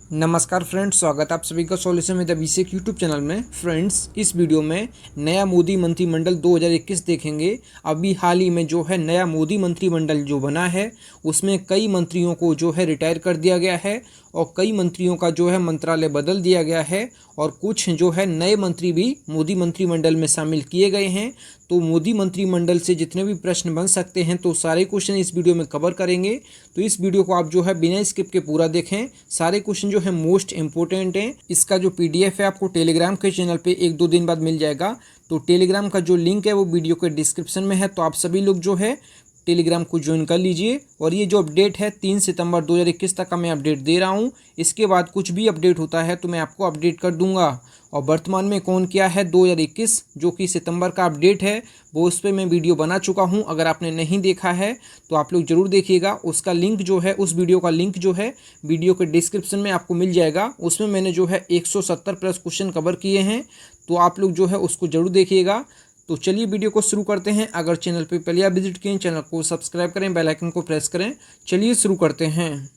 नमस्कार फ्रेंड्स, स्वागत आप सभी का solution with Abhishek YouTube channel में। फ्रेंड्स, इस वीडियो में नया मोदी मंत्रिमंडल 2021 देखेंगे। अभी हाल ही में जो है नया मोदी मंत्रिमंडल जो बना है उसमें कई मंत्रियों को जो है रिटायर कर दिया गया है और कई मंत्रियों का जो है मंत्रालय बदल दिया गया है और कुछ जो है नए मंत्री भी मोदी मंत्रिमंडल में शामिल किए गए हैं। तो मोदी मंत्रिमंडल से जितने भी प्रश्न बन सकते हैं तो सारे क्वेश्चन इस वीडियो में कवर करेंगे। तो इस वीडियो को आप जो है बिना स्किप के पूरा देखें। सारे क्वेश्चन जो है मोस्ट इंपॉर्टेंट हैं। इसका जो पीडीएफ है आपको टेलीग्राम के चैनल पे 1-2 दिन बाद मिल जाएगा। तो टेलीग्राम का जो लिंक है वो वीडियो के डिस्क्रिप्शन में है, तो आप सभी लोग जो है टेलीग्राम को ज्वाइन कर लीजिए। और ये जो अपडेट है 3 सितंबर 2021 तक का मैं अपडेट दे रहा हूँ। इसके बाद कुछ भी अपडेट होता है तो मैं आपको अपडेट कर दूंगा। और वर्तमान में कौन क्या है 2021 जो कि सितंबर का अपडेट है वो उस पर मैं वीडियो बना चुका हूं। अगर आपने नहीं देखा है तो आप लोग ज़रूर देखिएगा। उसका लिंक जो है, उस वीडियो का लिंक जो है वीडियो के डिस्क्रिप्शन में आपको मिल जाएगा। उसमें मैंने जो है 170 प्लस क्वेश्चन कवर किए हैं, तो आप लोग जो है उसको ज़रूर देखिएगा। तो चलिए वीडियो को शुरू करते हैं। अगर चैनल पर पहले आप विजिट किए चैनल को सब्सक्राइब करें, बेल आइकन को प्रेस करें। चलिए शुरू करते हैं।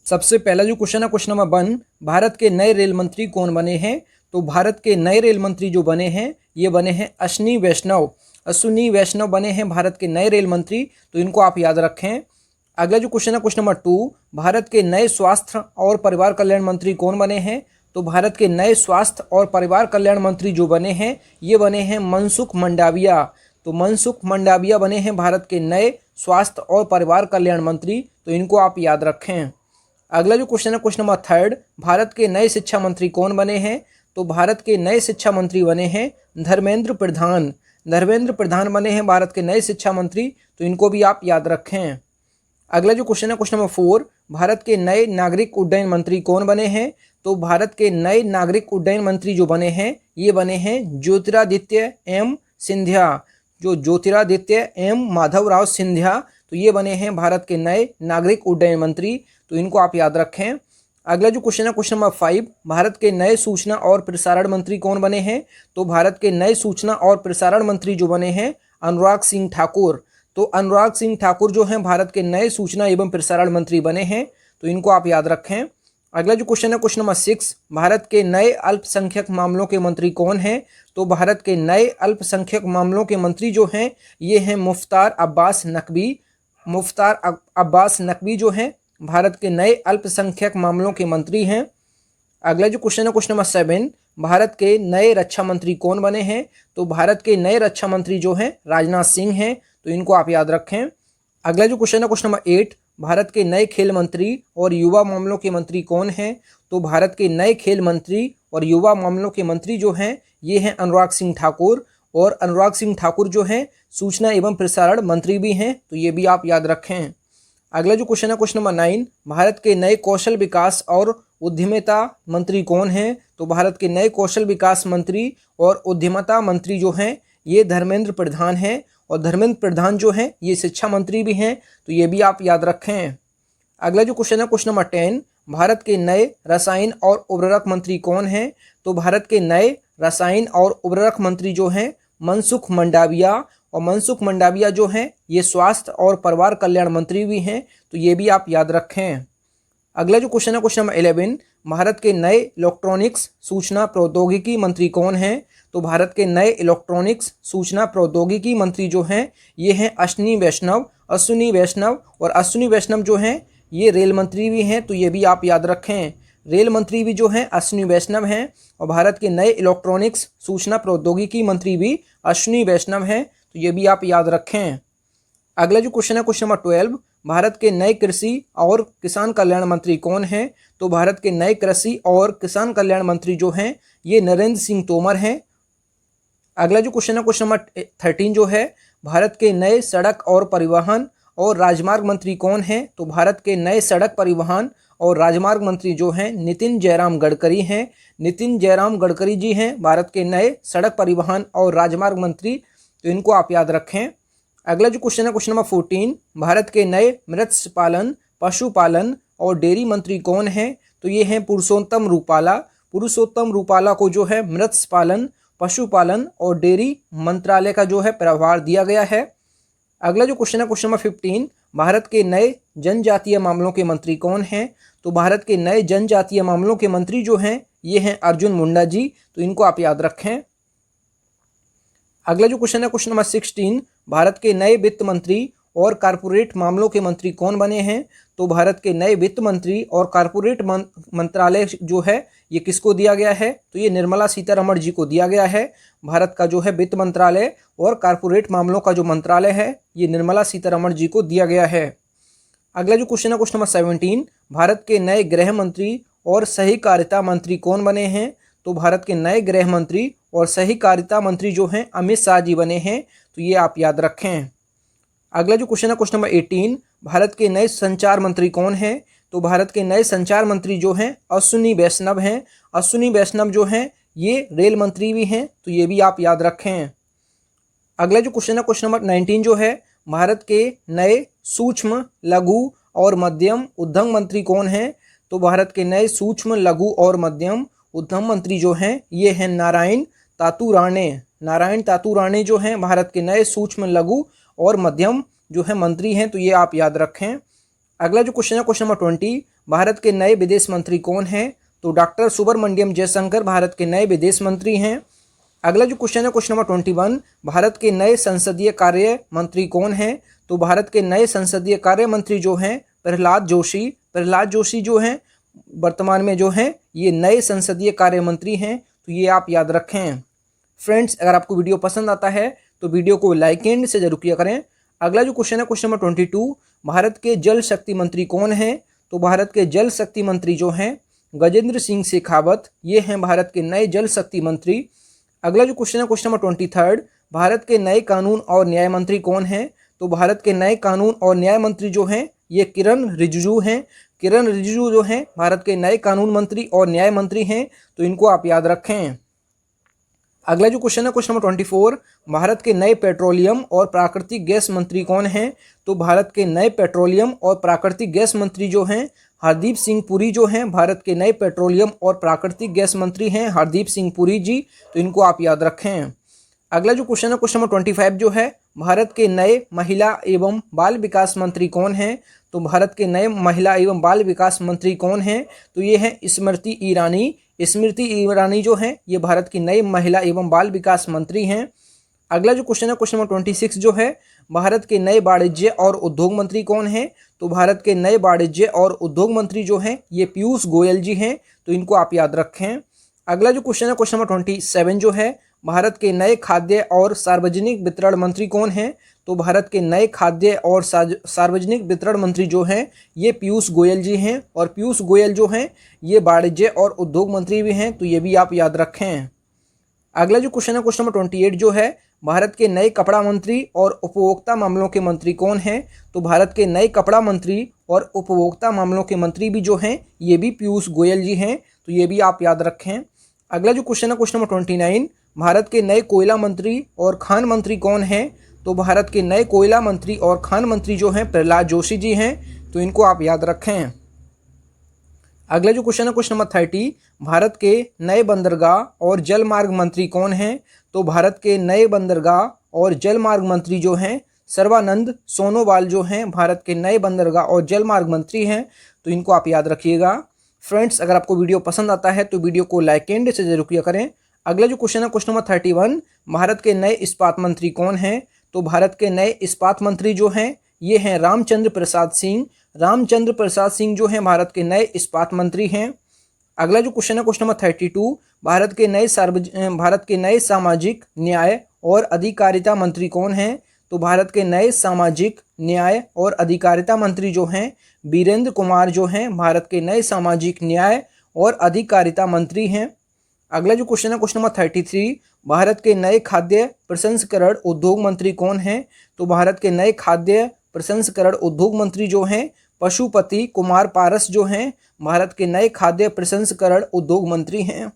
सबसे पहला जो क्वेश्चन है क्वेश्चन नंबर 1, भारत के नए रेल मंत्री कौन बने हैं? तो भारत के नए रेल मंत्री जो बने हैं ये बने हैं अश्विनी वैष्णव। अश्विनी वैष्णव बने हैं भारत के नए रेल मंत्री, तो इनको आप याद रखें। अगला जो क्वेश्चन है क्वेश्चन नंबर 2, भारत के नए स्वास्थ्य और परिवार कल्याण मंत्री कौन बने हैं? तो भारत के नए स्वास्थ्य और परिवार कल्याण मंत्री जो बने हैं ये बने हैं मनसुख मंडाविया। तो मनसुख मंडाविया बने हैं भारत के नए स्वास्थ्य और परिवार कल्याण मंत्री, तो इनको आप याद रखें। अगला जो क्वेश्चन है क्वेश्चन नंबर 3, भारत के नए शिक्षा मंत्री कौन बने हैं? तो भारत के नए शिक्षा मंत्री बने हैं धर्मेंद्र प्रधान। धर्मेंद्र प्रधान बने हैं भारत के नए शिक्षा मंत्री, तो इनको भी आप याद रखें। अगला जो क्वेश्चन है क्वेश्चन नंबर 4, भारत के नए नागरिक उड्डयन मंत्री कौन बने हैं? तो भारत के नए नागरिक उड्डयन मंत्री जो बने हैं ये बने हैं ज्योतिरादित्य एम सिंधिया। जो ज्योतिरादित्य एम माधव राव सिंधिया, तो ये बने हैं भारत के नए नागरिक उड्डयन मंत्री, तो इनको आप याद रखें। अगला जो क्वेश्चन है क्वेश्चन नंबर 5, भारत के नए सूचना और प्रसारण मंत्री कौन बने हैं? तो भारत के नए सूचना और प्रसारण मंत्री जो बने हैं अनुराग सिंह ठाकुर। तो अनुराग सिंह ठाकुर जो हैं भारत के नए सूचना एवं प्रसारण मंत्री बने हैं, तो इनको आप याद रखें। अगला जो क्वेश्चन है क्वेश्चन नंबर 6, भारत के नए अल्पसंख्यक मामलों के मंत्री कौन हैं? तो भारत के नए अल्पसंख्यक मामलों के मंत्री जो हैं ये हैं मुख्तार अब्बास नकवी। मुख्तार अब्बास नकवी जो हैं भारत के नए अल्पसंख्यक मामलों के मंत्री हैं। अगला जो क्वेश्चन है क्वेश्चन नंबर 7, भारत के नए रक्षा मंत्री कौन बने हैं? तो भारत के नए रक्षा मंत्री जो हैं राजनाथ सिंह हैं, तो इनको आप याद रखें। अगला जो क्वेश्चन है क्वेश्चन नंबर 8, भारत के नए खेल मंत्री और युवा मामलों के मंत्री कौन हैं? तो भारत के नए खेल मंत्री और युवा मामलों के मंत्री जो हैं ये हैं अनुराग सिंह ठाकुर। और अनुराग सिंह ठाकुर जो हैं सूचना एवं प्रसारण मंत्री भी हैं, तो ये भी आप याद रखें। अगला जो क्वेश्चन है क्वेश्चन नंबर 9, भारत के नए कौशल विकास और उद्यमिता मंत्री कौन हैं? तो भारत के नए कौशल विकास मंत्री और उद्यमिता मंत्री जो हैं ये धर्मेंद्र प्रधान हैं। और धर्मेंद्र प्रधान जो हैं ये शिक्षा मंत्री भी हैं, तो ये भी आप याद रखें। अगला जो क्वेश्चन है क्वेश्चन नंबर 10, भारत के नए रसायन और उर्वरक मंत्री कौन हैं? तो भारत के नए रसायन और उर्वरक मंत्री जो हैं मनसुख मंडाविया। और मनसुख मंडाविया जो हैं ये स्वास्थ्य और परिवार कल्याण मंत्री भी हैं, तो ये भी आप याद रखें। अगला जो क्वेश्चन है क्वेश्चन नंबर 11, भारत के नए इलेक्ट्रॉनिक्स सूचना प्रौद्योगिकी मंत्री कौन हैं? तो भारत के नए इलेक्ट्रॉनिक्स सूचना प्रौद्योगिकी मंत्री जो हैं ये हैं अश्विनी वैष्णव। अश्विनी वैष्णव, और अश्विनी वैष्णव जो हैं ये रेल मंत्री भी हैं, तो ये भी आप याद रखें। रेल मंत्री भी जो हैं अश्विनी वैष्णव हैं और भारत के नए इलेक्ट्रॉनिक्स सूचना प्रौद्योगिकी मंत्री भी अश्विनी वैष्णव हैं, तो ये भी आप याद रखें। अगला जो क्वेश्चन है क्वेश्चन नंबर 12, भारत के नए कृषि और किसान कल्याण मंत्री कौन हैं? तो भारत के नए कृषि और किसान कल्याण मंत्री जो हैं ये नरेंद्र सिंह तोमर हैं। अगला जो क्वेश्चन है क्वेश्चन नंबर 13 जो है, भारत के नए सड़क और परिवहन और राजमार्ग मंत्री कौन हैं? तो भारत के नए सड़क परिवहन और राजमार्ग मंत्री जो हैं नितिन जयराम गडकरी हैं। नितिन जयराम गडकरी जी हैं भारत के नए सड़क परिवहन और राजमार्ग मंत्री, तो इनको आप याद रखें। अगला जो क्वेश्चन है क्वेश्चन नंबर 14, भारत के नए मत्स्य पालन, पशुपालन और डेयरी मंत्री कौन हैं? तो ये हैं पुरुषोत्तम रूपाला। पुरुषोत्तम रूपाला को जो है मत्स्य पालन, पशुपालन और डेयरी मंत्रालय का जो है प्रभार दिया गया है। अगला जो क्वेश्चन है क्वेश्चन नंबर 15, भारत के नए जनजातीय मामलों के मंत्री कौन हैं? तो भारत के नए जनजातीय मामलों के मंत्री जो हैं ये हैं अर्जुन मुंडा जी, तो इनको आप याद रखें। अगला जो क्वेश्चन है क्वेश्चन नंबर 16, भारत के नए वित्त मंत्री और कारपोरेट मामलों के मंत्री कौन बने हैं? तो भारत के नए वित्त मंत्री और कारपोरेट मंत्रालय जो है ये किसको दिया गया है? तो ये निर्मला सीतारमण जी को दिया गया है। भारत का जो है वित्त मंत्रालय और कारपोरेट मामलों का जो मंत्रालय है ये निर्मला सीतारमण जी को दिया गया है। अगला जो क्वेश्चन है क्वेश्चन नंबर 17, भारत के नए गृह मंत्री और सहकारिता मंत्री कौन बने हैं? तो भारत के नए गृह मंत्री और सहकारिता मंत्री जो हैं अमित शाह जी बने हैं, तो ये आप याद रखें। अगला जो क्वेश्चन है क्वेश्चन नंबर 18, भारत के नए संचार मंत्री कौन हैं? तो भारत के नए संचार मंत्री जो हैं अश्विनी वैष्णव हैं। अश्विनी वैष्णव जो हैं ये रेल मंत्री भी हैं, तो ये भी आप याद रखें। अगला जो क्वेश्चन है क्वेश्चन नंबर 19 जो है, भारत के नए सूक्ष्म लघु और मध्यम उद्यम मंत्री कौन हैं? तो भारत के नए सूक्ष्म लघु और मध्यम उद्यम मंत्री जो हैं ये हैं नारायण तातू राणे। नारायण तातू राणे जो हैं भारत के नए सूक्ष्म लघु और मध्यम जो है मंत्री हैं, तो ये आप याद रखें। अगला जो क्वेश्चन है क्वेश्चन नंबर 20, भारत के नए विदेश मंत्री कौन हैं? तो डॉक्टर सुब्रमण्यम जयशंकर भारत के नए विदेश मंत्री हैं। अगला जो क्वेश्चन है क्वेश्चन नंबर 21, भारत के नए संसदीय कार्य मंत्री कौन हैं? तो भारत के नए संसदीय कार्य मंत्री जो हैं प्रहलाद जोशी। प्रहलाद जोशी जो हैं वर्तमान में जो हैं ये नए संसदीय कार्य मंत्री हैं, तो ये आप याद रखें। फ्रेंड्स, अगर आपको वीडियो पसंद आता है तो वीडियो को लाइक एंड से जरूर किया करें। अगला जो क्वेश्चन है क्वेश्चन नंबर 22, भारत के जल शक्ति मंत्री कौन हैं? तो भारत के जल शक्ति मंत्री जो हैं गजेंद्र सिंह शेखावत, ये हैं भारत के नए जल शक्ति मंत्री। अगला जो क्वेश्चन है क्वेश्चन नंबर 23, भारत के नए कानून और न्याय मंत्री कौन हैं? तो भारत के नए कानून और न्याय मंत्री जो हैं ये किरण रिजिजू हैं। किरण रिजिजू जो हैं भारत के नए कानून मंत्री और न्याय मंत्री हैं, तो इनको आप याद रखें। अगला जो क्वेश्चन है क्वेश्चन नंबर 24, भारत के नए पेट्रोलियम और प्राकृतिक गैस मंत्री कौन हैं? तो भारत के नए पेट्रोलियम और प्राकृतिक गैस मंत्री जो हैं हरदीप सिंह पुरी जो हैं भारत के नए पेट्रोलियम और प्राकृतिक गैस मंत्री हैं हरदीप सिंह पुरी जी, तो इनको आप याद रखें। अगला जो क्वेश्चन है क्वेश्चन नंबर 25 जो है, भारत के नए महिला एवं बाल विकास मंत्री कौन हैं? तो भारत के नए महिला एवं बाल विकास मंत्री कौन हैं? तो ये हैं स्मृति ईरानी। स्मृति ईरानी जो हैं ये भारत की नई महिला एवं बाल विकास मंत्री हैं। अगला जो क्वेश्चन है क्वेश्चन नंबर 26 जो है, भारत के नए वाणिज्य और उद्योग मंत्री कौन हैं? तो भारत के नए वाणिज्य और उद्योग मंत्री जो हैं ये पीयूष गोयल जी हैं, तो इनको आप याद रखें। अगला जो क्वेश्चन है क्वेश्चन नंबर 27 जो है, भारत के नए खाद्य और सार्वजनिक वितरण मंत्री कौन हैं? तो भारत के नए खाद्य और सार्वजनिक वितरण मंत्री जो हैं ये पीयूष गोयल जी हैं, और पीयूष गोयल जो हैं ये वाणिज्य और उद्योग मंत्री भी हैं, तो ये भी आप याद रखें। अगला जो क्वेश्चन है क्वेश्चन नंबर 28 जो है, भारत के नए कपड़ा मंत्री और उपभोक्ता मामलों के मंत्री कौन हैं? तो भारत के नए कपड़ा मंत्री और उपभोक्ता मामलों के मंत्री भी जो हैं ये भी पीयूष गोयल जी हैं, तो ये भी आप याद रखें। अगला जो क्वेश्चन है क्वेश्चन नंबर 29, भारत के नए कोयला मंत्री और खान मंत्री कौन हैं? तो भारत के नए कोयला मंत्री और खान मंत्री जो हैं प्रहलाद जोशी जी हैं, तो इनको आप याद रखें। अगला जो क्वेश्चन है क्वेश्चन नंबर 30, भारत के नए बंदरगाह और जल मार्ग मंत्री कौन हैं? तो भारत के नए बंदरगाह और जल मार्ग मंत्री जो हैं सर्बानंद सोनोवाल जो हैं भारत के नए बंदरगाह और जल मार्ग मंत्री हैं, तो इनको आप याद रखिएगा। फ्रेंड्स, अगर आपको वीडियो पसंद आता है तो वीडियो को लाइक एंड से जरूर किया करें। अगला जो क्वेश्चन है क्वेश्चन नंबर 31, भारत के नए इस्पात मंत्री कौन हैं? तो भारत के नए इस्पात मंत्री जो हैं ये हैं रामचंद्र प्रसाद सिंह। रामचंद्र प्रसाद सिंह जो हैं भारत के नए इस्पात मंत्री हैं। अगला जो क्वेश्चन है क्वेश्चन नंबर 32, भारत के नए सामाजिक न्याय और अधिकारिता मंत्री कौन हैं? तो भारत के नए सामाजिक न्याय और अधिकारिता मंत्री जो हैं वीरेंद्र कुमार जो हैं भारत के नए सामाजिक न्याय और अधिकारिता मंत्री हैं। अगला जो क्वेश्चन है क्वेश्चन नंबर 33, भारत के नए खाद्य प्रसंस्करण उद्योग मंत्री कौन हैं? तो भारत के नए खाद्य प्रसंस्करण उद्योग मंत्री जो हैं पशुपति कुमार पारस जो हैं भारत के नए खाद्य प्रसंस्करण उद्योग मंत्री हैं।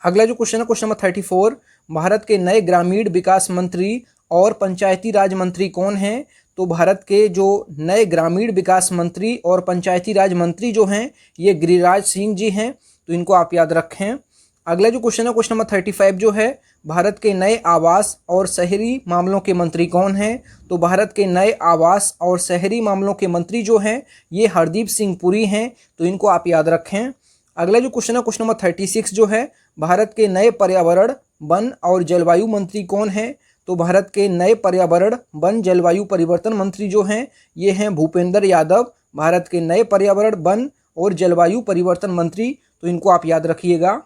अगला जो क्वेश्चन है क्वेश्चन नंबर 34, भारत के नए ग्रामीण विकास मंत्री और पंचायती राज मंत्री कौन हैं? तो भारत के जो नए ग्रामीण विकास मंत्री और पंचायती राज मंत्री जो हैं ये गिरिराज सिंह जी हैं, तो इनको आप याद रखें। अगला जो क्वेश्चन है क्वेश्चन नंबर 35 जो है, भारत के नए आवास और शहरी मामलों के मंत्री कौन हैं? तो भारत के नए आवास और शहरी मामलों के मंत्री जो हैं ये हरदीप सिंह पुरी हैं, तो इनको आप याद रखें। अगला जो क्वेश्चन है क्वेश्चन नंबर 36 जो है, भारत के नए पर्यावरण वन और जलवायु मंत्री कौन हैं? तो भारत के नए पर्यावरण वन जलवायु परिवर्तन मंत्री जो हैं ये हैं भूपेंद्र यादव, भारत के नए पर्यावरण वन और जलवायु परिवर्तन मंत्री, तो इनको आप याद रखिएगा।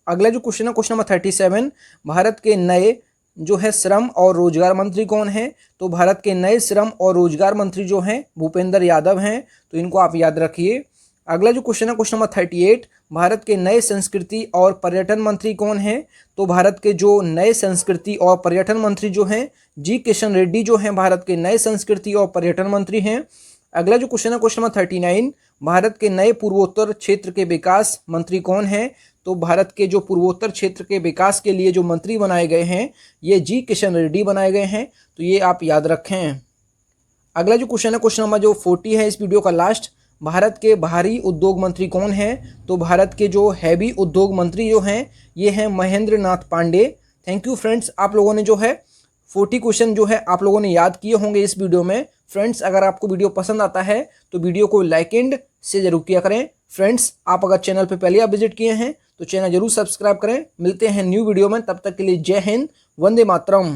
अगला जो क्वेश्चन है क्वेश्चन नंबर 37, भारत के नए जो है श्रम और रोजगार मंत्री कौन है? तो भारत के नए श्रम और रोजगार मंत्री जो हैं भूपेंद्र यादव हैं, तो इनको आप याद रखिए। अगला जो क्वेश्चन है क्वेश्चन नंबर 38, भारत के नए संस्कृति और पर्यटन मंत्री कौन हैं? तो भारत के जो नए संस्कृति और पर्यटन मंत्री जो हैं जी किशन रेड्डी जो हैं भारत के नए संस्कृति और पर्यटन मंत्री हैं। अगला जो क्वेश्चन है क्वेश्चन नंबर 39, भारत के नए पूर्वोत्तर क्षेत्र के विकास मंत्री कौन हैं? तो भारत के जो पूर्वोत्तर क्षेत्र के विकास के लिए जो मंत्री बनाए गए हैं ये जी किशन रेड्डी बनाए गए हैं, तो ये आप याद रखें। अगला जो क्वेश्चन है क्वेश्चन नंबर जो 40 है इस वीडियो का लास्ट, भारत के भारी उद्योग मंत्री कौन हैं? तो भारत के जो हैवी उद्योग मंत्री जो हैं ये हैं Mahendra Nath Pandey. Thank you friends, आप लोगों ने जो है 40 क्वेश्चन जो है आप लोगों ने याद किए होंगे इस वीडियो में। फ्रेंड्स अगर आपको वीडियो पसंद आता है तो वीडियो को लाइक एंड से जरूर किया करें। फ्रेंड्स आप अगर चैनल पे पहले आप विजिट किए हैं तो चैनल जरूर सब्सक्राइब करें। मिलते हैं न्यू वीडियो में, तब तक के लिए जय हिंद, वंदे मातरम।